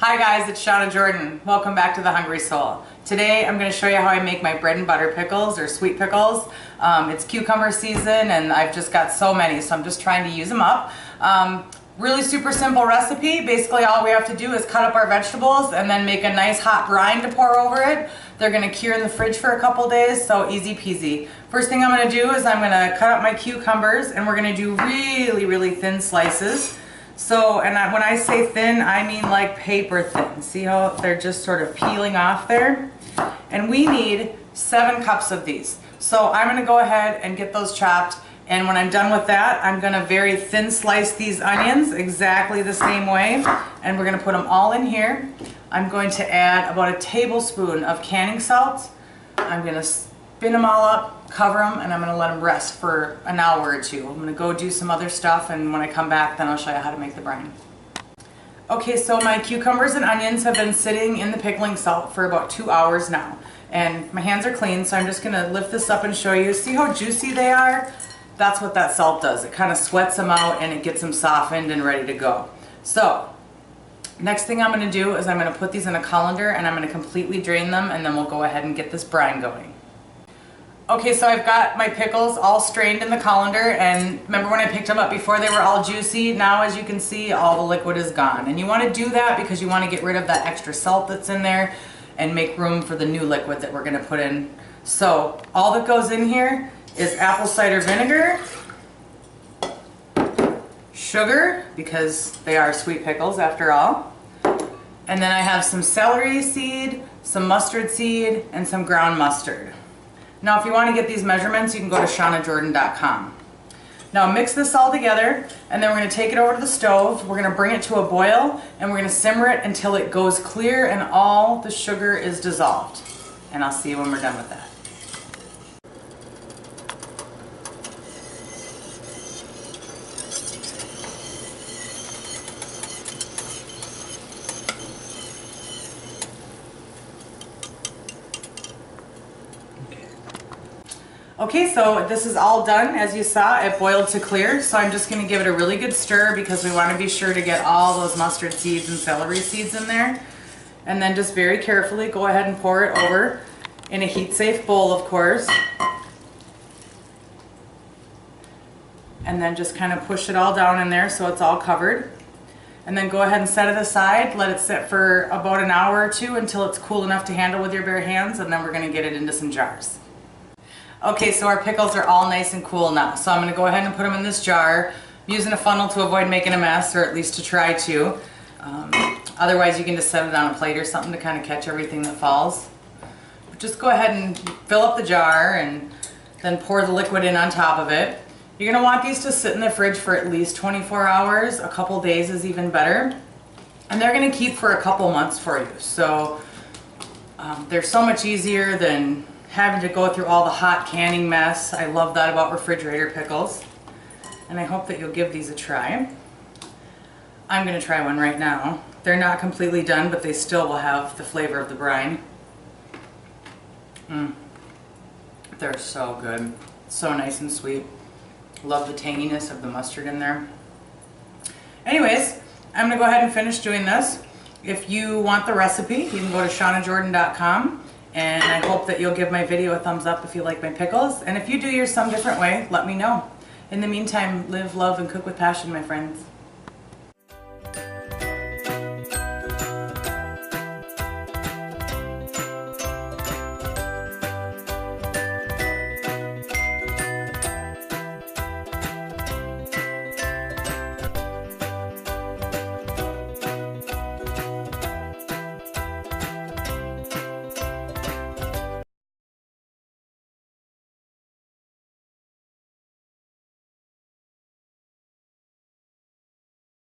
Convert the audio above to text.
Hi guys, it's Shawna Jordan. Welcome back to The Hungry Soul. Today I'm going to show you how I make my bread and butter pickles or sweet pickles. It's cucumber season and I've just got so many, so I'm just trying to use them up. Really super simple recipe. Basically all we have to do is cut up our vegetables and then make a nice hot brine to pour over it. They're going to cure in the fridge for a couple days, so easy peasy. First thing I'm going to do is I'm going to cut up my cucumbers and we're going to do really thin slices. So, when I say thin, I mean like paper thin. See how they're just sort of peeling off there? And we need 7 cups of these. So I'm going to go ahead and get those chopped. And when I'm done with that, I'm going to very thin slice these onions exactly the same way. And we're going to put them all in here. I'm going to add about a tablespoon of canning salt. I'm going to spin them all up, cover them, and I'm going to let them rest for an hour or two. I'm going to go do some other stuff, and when I come back then I'll show you how to make the brine. Okay, so my cucumbers and onions have been sitting in the pickling salt for about 2 hours now. And my hands are clean, so I'm just going to lift this up and show you. See how juicy they are? That's what that salt does. It kind of sweats them out and it gets them softened and ready to go. So, next thing I'm going to do is I'm going to put these in a colander and I'm going to completely drain them, and then we'll go ahead and get this brine going. Okay, so I've got my pickles all strained in the colander, and remember when I picked them up before they were all juicy? Now as you can see, all the liquid is gone. And you want to do that because you want to get rid of that extra salt that's in there and make room for the new liquid that we're going to put in. So all that goes in here is apple cider vinegar, sugar, because they are sweet pickles after all, and then I have some celery seed, some mustard seed, and some ground mustard. Now if you want to get these measurements, you can go to shawnajordan.com. Now mix this all together, and then we're going to take it over to the stove. We're going to bring it to a boil, and we're going to simmer it until it goes clear and all the sugar is dissolved. And I'll see you when we're done with that. Okay, so this is all done. As you saw, it boiled to clear, so I'm just going to give it a really good stir because we want to be sure to get all those mustard seeds and celery seeds in there. And then just very carefully go ahead and pour it over in a heat-safe bowl, of course. And then just kind of push it all down in there so it's all covered. And then go ahead and set it aside, let it sit for about an hour or two until it's cool enough to handle with your bare hands, and then we're going to get it into some jars. Okay, so our pickles are all nice and cool now. So I'm going to go ahead and put them in this jar. I'm using a funnel to avoid making a mess, or at least to try to. Otherwise you can just set it on a plate or something to kind of catch everything that falls. But just go ahead and fill up the jar and then pour the liquid in on top of it. You're going to want these to sit in the fridge for at least 24 hours. A couple days is even better. And they're going to keep for a couple months for you. So they're so much easier than having to go through all the hot canning mess. I love that about refrigerator pickles. And I hope that you'll give these a try. I'm going to try one right now. They're not completely done, but they still will have the flavor of the brine. They're so good. So nice and sweet. Love the tanginess of the mustard in there. Anyways, I'm going to go ahead and finish doing this. If you want the recipe, you can go to shawnajordan.com. And I hope that you'll give my video a thumbs up if you like my pickles. And if you do yours some different way, let me know. In the meantime, live, love, and cook with passion, my friends.